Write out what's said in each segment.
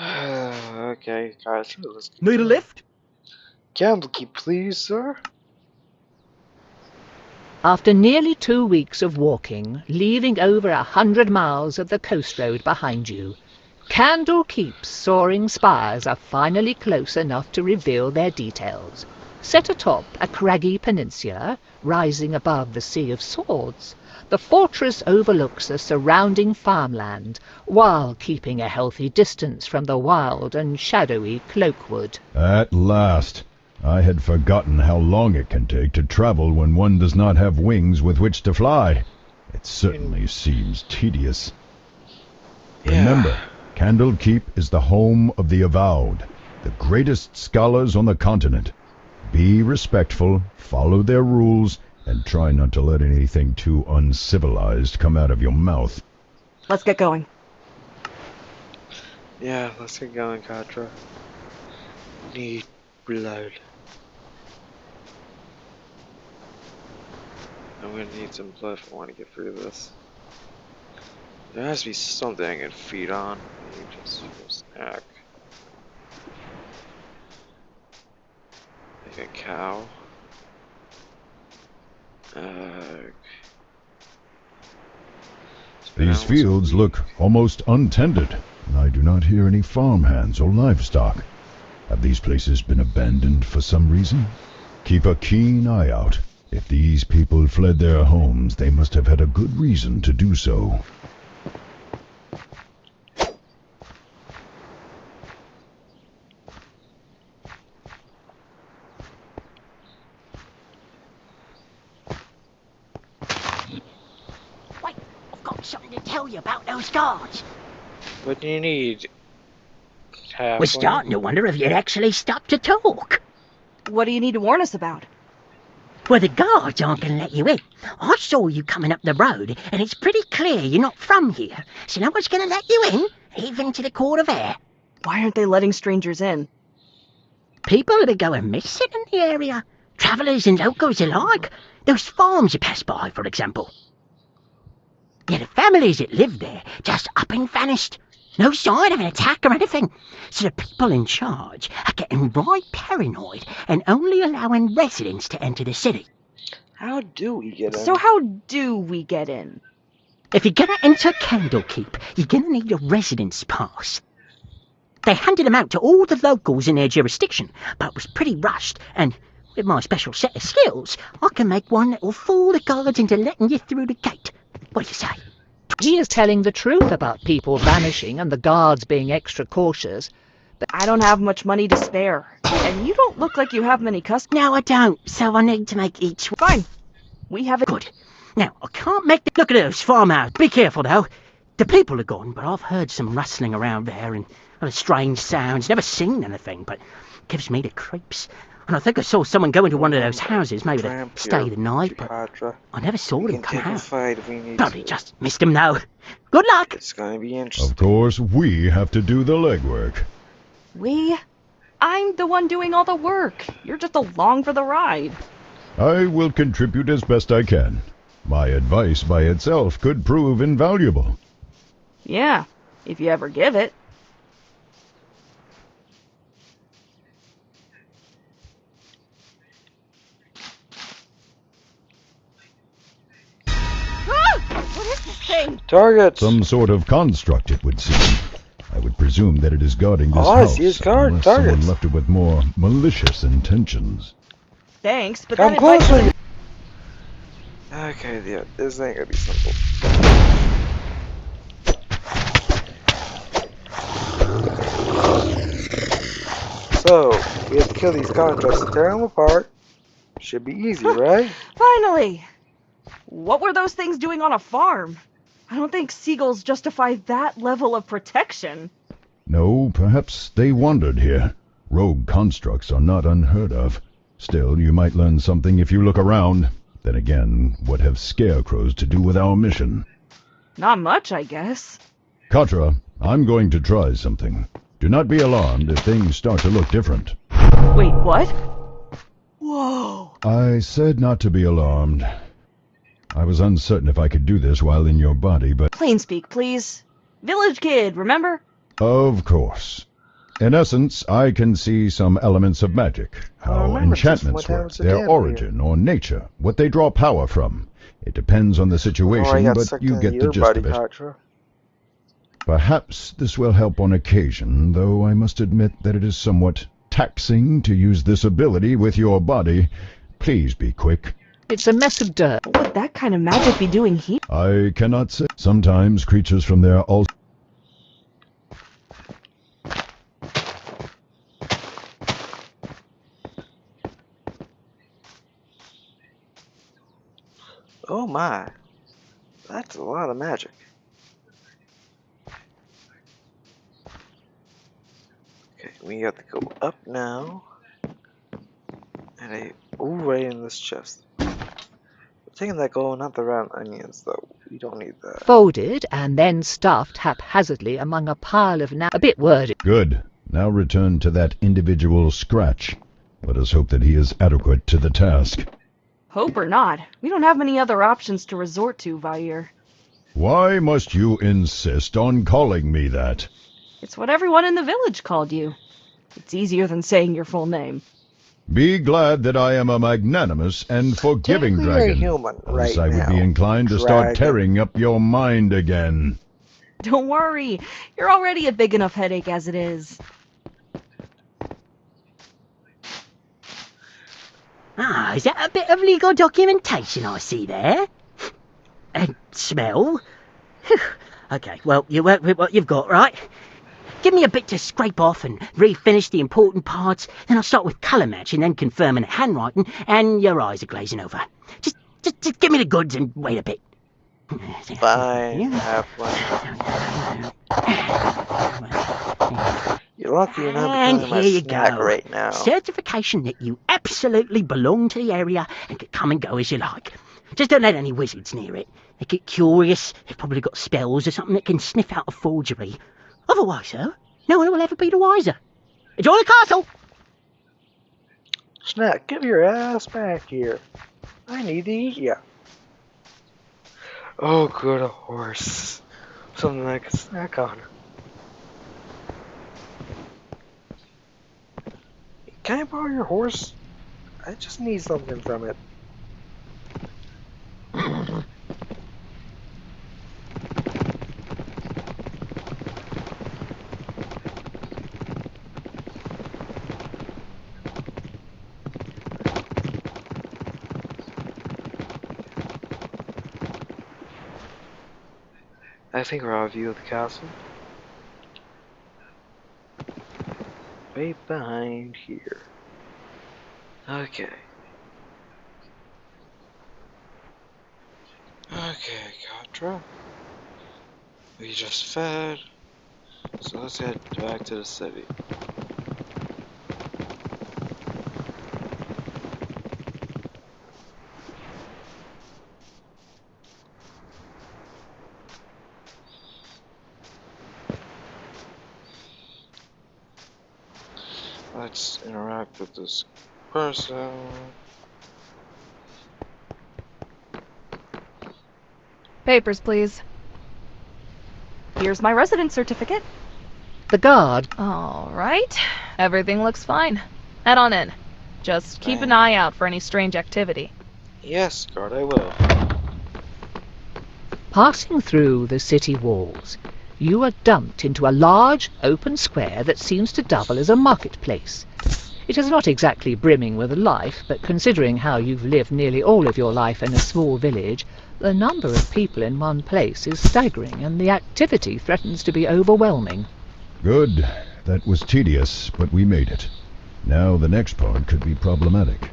Okay, gotcha. Let's Need a continue. lift? Candlekeep, please, sir. After nearly 2 weeks of walking, leaving over 100 miles of the coast road behind you, Candlekeep's soaring spires are finally close enough to reveal their details. Set atop a craggy peninsula, rising above the Sea of Swords, the fortress overlooks the surrounding farmland, while keeping a healthy distance from the wild and shadowy Cloakwood. At last! I had forgotten how long it can take to travel when one does not have wings with which to fly. It certainly seems tedious. Remember, Candlekeep is the home of the Avowed, the greatest scholars on the continent. Be respectful, follow their rules, and try not to let anything too uncivilized come out of your mouth. Let's get going. Yeah, let's get going, Katra. Need blood. I'm gonna need some blood if I want to get through this. There has to be something I can feed on. Maybe just a snack. Like a cow. These fields look almost untended, and I do not hear any farmhands or livestock. Have these places been abandoned for some reason? Keep a keen eye out. If these people fled their homes, they must have had a good reason to do so. Wait, I've got something to tell you about those guards. What do you need? We're starting to wonder if you'd actually stop to talk. What do you need to warn us about? Well, the guards aren't going to let you in. I saw you coming up the road, and it's pretty clear you're not from here, so no one's going to let you in, even to the Court of Air. Why aren't they letting strangers in? People have been going missing in the area. Travellers and locals alike. Those farms you pass by, for example. Yeah, the families that live there just up and vanished. No sign of an attack or anything. So the people in charge are getting right paranoid and only allowing residents to enter the city. How do we get in? So how do we get in? If you're gonna enter Candlekeep, you're gonna need a residence pass. They handed them out to all the locals in their jurisdiction, but it was pretty rushed, and with my special set of skills, I can make one that will fool the guards into letting you through the gate. What do you say? He is telling the truth about people vanishing and the guards being extra cautious. But I don't have much money to spare. And you don't look like you have many customers. No, I don't, so I need to make each one. Fine. We have it. Good. Now, I can't make the... Look at those farmhouses. Be careful, though. The people are gone, but I've heard some rustling around there and other strange sounds. Never seen anything, but it gives me the creeps. And I think I saw someone go into one of those houses, maybe to stay the night, but I never saw them come out. Probably just missed them, though. Good luck! It's gonna be interesting. Of course, we have to do the legwork. I'm the one doing all the work. You're just along for the ride. I will contribute as best I can. My advice by itself could prove invaluable. Yeah, if you ever give it. What is this thing? Targets! Some sort of construct, it would seem. I would presume that it is guarding this All I house, see is unless targets. someone left it with more malicious intentions. Thanks, but Come that advice closer! Okay, yeah, this ain't gonna be simple. So, we have to kill these contracts and tear them apart. Should be easy, right? Finally! What were those things doing on a farm? I don't think seagulls justify that level of protection. No, perhaps they wandered here. Rogue constructs are not unheard of. Still, you might learn something if you look around. Then again, what have scarecrows to do with our mission? Not much, I guess. Katra, I'm going to try something. Do not be alarmed if things start to look different. Wait, what? Whoa! I said not to be alarmed. I was uncertain if I could do this while in your body, but... Plain speak, please. Village kid, remember? Of course. In essence, I can see some elements of magic, how remember just enchantments what work, happened to their Dad origin or nature, what they draw power from. It depends on the Oh, I situation, got but sucked you into get the your gist body, of it. Katra. Perhaps this will help on occasion, though I must admit that it is somewhat taxing to use this ability with your body. Please be quick. It's a mess of dirt. What would that kind of magic be doing here? I cannot say. Sometimes creatures from their Oh my. That's a lot of magic. Okay, we got to go up now. And right in this chest. We're taking that gold, not the round onions, though. We don't need that. Folded and then stuffed haphazardly among a pile of a bit wordy. Good. Now return to that individual Scratch. Let us hope that he is adequate to the task. Hope or not, we don't have many other options to resort to, Vair. Why must you insist on calling me that? It's what everyone in the village called you. It's easier than saying your full name. Be glad that I am a magnanimous and forgiving Technically, you're dragon. human Else right I would be now, inclined to start dragon. tearing up your mind again. Don't worry, you're already a big enough headache as it is. Ah, is that a bit of legal documentation I see there? And smell? Phew. Okay, well, you work with what you've got, right? Give me a bit to scrape off and refinish the important parts, then I'll start with colour matching, then confirming handwriting, and your eyes are glazing over. Just give me the goods and wait a bit. Fine, halfling. You're lucky you're not And becoming my here you snack go. right now. Certification that you absolutely belong to the area and can come and go as you like. Just don't let any wizards near it. They get curious, they've probably got spells or something that can sniff out a forgery. Otherwise, though, no one will ever be the wiser. Enjoy the castle! Snack, get your ass back here. I need to eat ya. Oh, good, a horse. Something I can snack on. Can I borrow your horse? I just need something from it. I think we're out of view of the castle. Right behind here. Okay. Okay, Katra. We just fed. So let's head back to the city. Let's interact with this person. Papers, please. Here's my residence certificate. The guard. All right. Everything looks fine. Head on in. Just keep an eye out for any strange activity. Yes, guard, I will. Passing through the city walls, you are dumped into a large, open square that seems to double as a marketplace. It is not exactly brimming with life, but considering how you've lived nearly all of your life in a small village, the number of people in one place is staggering, and the activity threatens to be overwhelming. Good. That was tedious, but we made it. Now the next part could be problematic.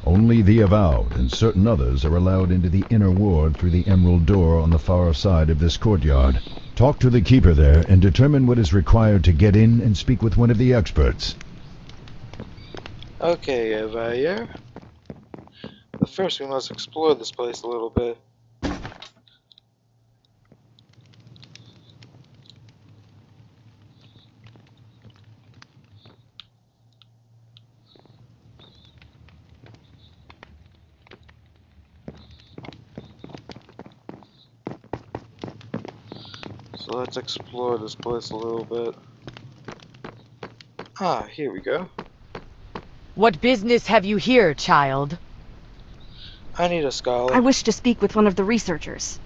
Only the Avowed and certain others are allowed into the inner ward through the emerald door on the far side of this courtyard. Talk to the keeper there and determine what is required to get in and speak with one of the experts. Okay, Vair. But first we must explore this place a little bit. So let's explore this place a little bit. Ah, here we go. What business have you here, child? I need a scholar. I wish to speak with one of the researchers.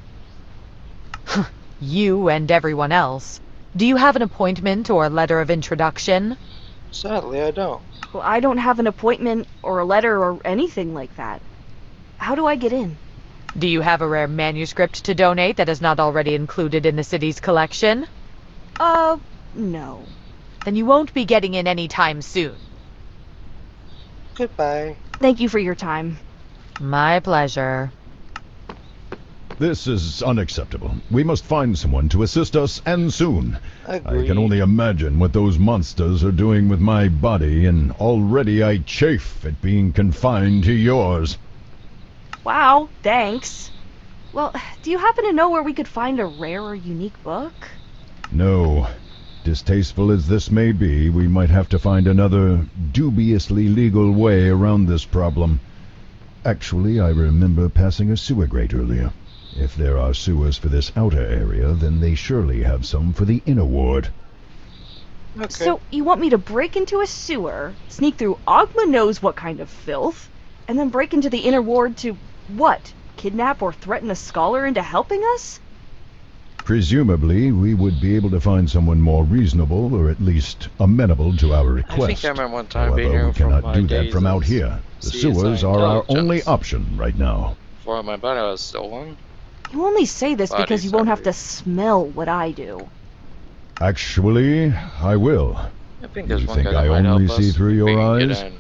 You and everyone else. Do you have an appointment or a letter of introduction? Sadly, I don't. Well, I don't have an appointment or a letter or anything like that. How do I get in? Do you have a rare manuscript to donate that is not already included in the city's collection? No. Then you won't be getting in anytime soon. Goodbye. Thank you for your time. My pleasure. This is unacceptable. We must find someone to assist us, and soon. Agreed. I can only imagine what those monsters are doing with my body, and already I chafe at being confined to yours. Wow, thanks. Well, do you happen to know where we could find a rare or unique book? No. Distasteful as this may be, we might have to find another dubiously legal way around this problem. Actually, I remember passing a sewer grate earlier. If there are sewers for this outer area, then they surely have some for the inner ward. Okay. So, you want me to break into a sewer, sneak through Ogma knows what kind of filth, and then break into the inner ward to, what, kidnap or threaten a scholar into helping us? Presumably, we would be able to find someone more reasonable, or at least amenable to our I think request. I remember one time being However, here we from cannot my do that days from out as here. The CSI sewers are our only intelligence. option right now. Before my body was stolen. You only say this Body because you won't have to summary. smell what I do. Actually, I will. I think You there's one think guy that I might help only see us. through your We can get eyes? in.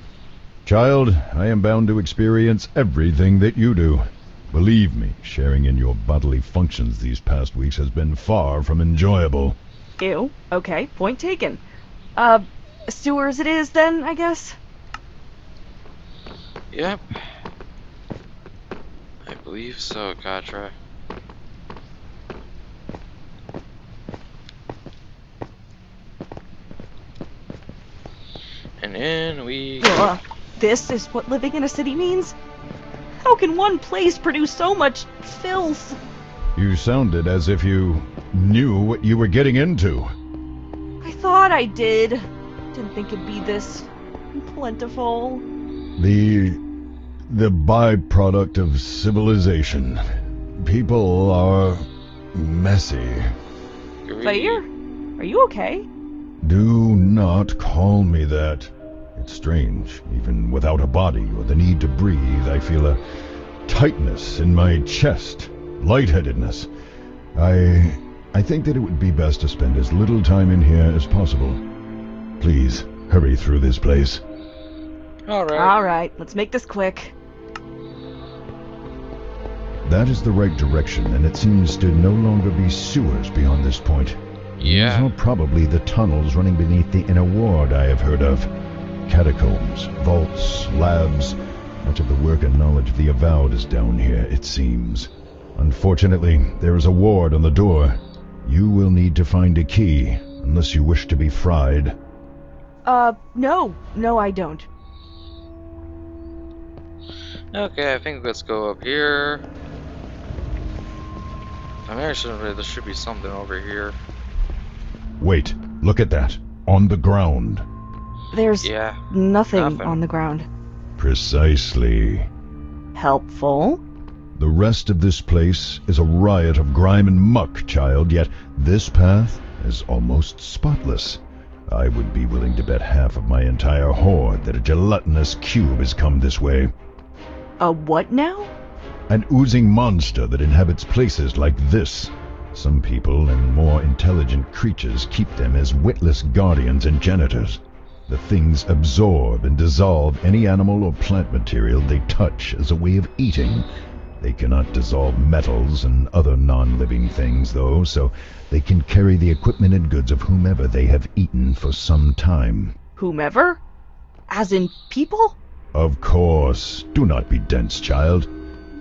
Child, I am bound to experience everything that you do. Believe me, sharing in your bodily functions these past weeks has been far from enjoyable. Ew. Okay, point taken. Sewers it is then, I guess? Yep. I believe so, Katra. And in we go. Ugh. This is what living in a city means? How can one place produce so much filth? You sounded as if you knew what you were getting into. I thought I did. Didn't think it'd be this plentiful. The byproduct of civilization. People are messy. Fire? Are you okay? Do not call me that. It's strange. Even without a body or the need to breathe, I feel a tightness in my chest, lightheadedness. I think that it would be best to spend as little time in here as possible. Please, hurry through this place. Alright. Alright, let's make this quick. That is the right direction, and it seems to no longer be sewers beyond this point. These Yeah. are probably the tunnels running beneath the inner ward I have heard of. Catacombs, vaults, labs. Much of the work and knowledge of the Avowed is down here, it seems. Unfortunately, there is a ward on the door. You will need to find a key, unless you wish to be fried. No. No, I don't. Okay, I think let's go up here. I'm actually there should be something over here. Wait, look at that. On the ground. There's Yeah. nothing nothing. on the ground. Precisely. Helpful? The rest of this place is a riot of grime and muck, child, yet this path is almost spotless. I would be willing to bet half of my entire horde that a gelatinous cube has come this way. A what now? An oozing monster that inhabits places like this. Some people and more intelligent creatures keep them as witless guardians and janitors. The things absorb and dissolve any animal or plant material they touch as a way of eating. They cannot dissolve metals and other non-living things, though, so they can carry the equipment and goods of whomever they have eaten for some time. Whomever? As in people? Of course. Do not be dense, child.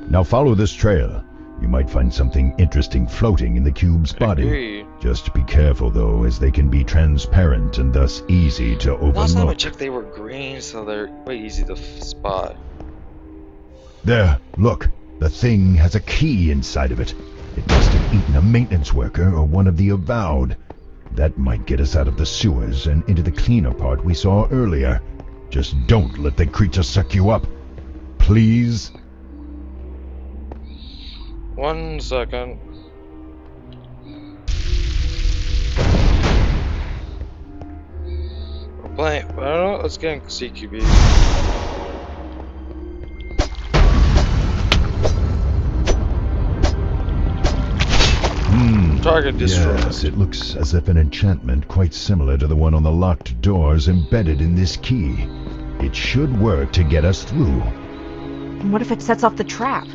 Now follow this trail. You might find something interesting floating in the cube's body. Agreed. Just be careful, though, as they can be transparent and thus easy to Last time I overlook. checked, they were green, so they're quite easy to spot. There, look. The thing has a key inside of it. It must have eaten a maintenance worker or one of the Avowed. That might get us out of the sewers and into the cleaner part we saw earlier. Just don't let the creature suck you up. Please? 1 second. We're playing. I don't know. Let's get in CQB. Target destroyed. Yes, it looks as if an enchantment quite similar to the one on the locked door is embedded in this key. It should work to get us through. And what if it sets off the trap?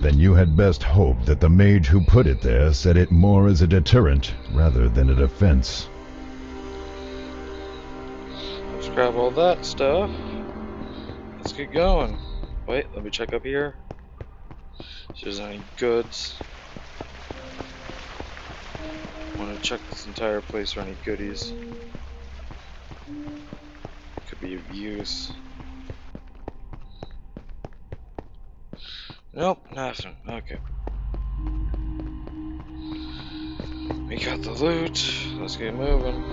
Then you had best hope that the mage who put it there set it more as a deterrent rather than a defense. Let's grab all that stuff. Let's get going. Wait, let me check up here. See if there's any goods. I want to check this entire place for any goodies. Could be of use. Nope, nothing. Okay. We got the loot. Let's get moving.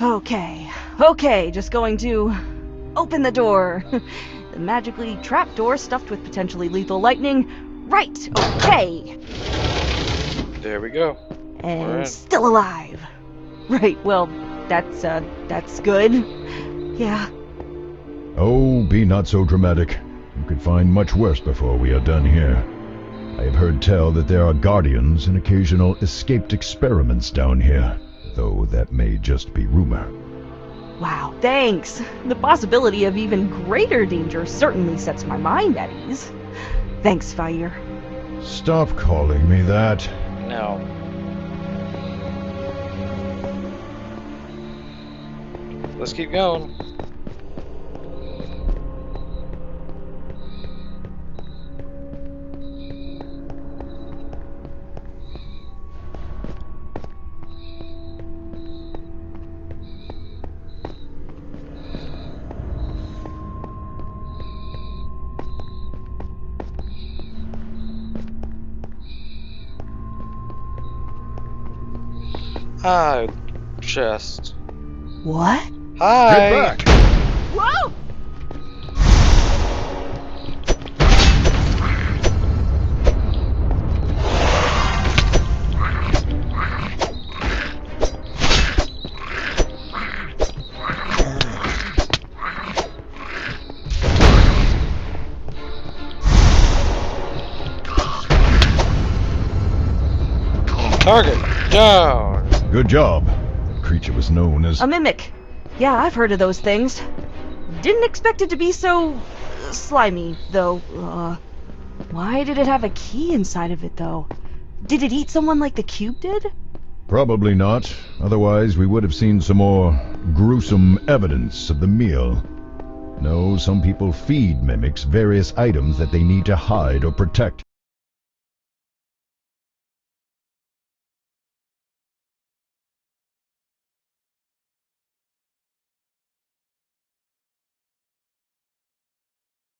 Okay, just going to open the door. The magically trapped door stuffed with potentially lethal lightning. Right, okay. There we go. And still alive. Right, well, that's good. Yeah. Oh, be not so dramatic. You could find much worse before we are done here. I have heard tell that there are guardians and occasional escaped experiments down here, though that may just be rumor. Wow, thanks. The possibility of even greater danger certainly sets my mind at ease. Thanks, Fire. Stop calling me that. No. Let's keep going. Hi, chest. What? Hi. Get back! Whoa! Target down. Good job. The creature was known as... A mimic. Yeah, I've heard of those things. Didn't expect it to be so slimy, though. Why did it have a key inside of it, though? Did it eat someone like the cube did? Probably not. Otherwise, we would have seen some more gruesome evidence of the meal. No, some people feed mimics various items that they need to hide or protect.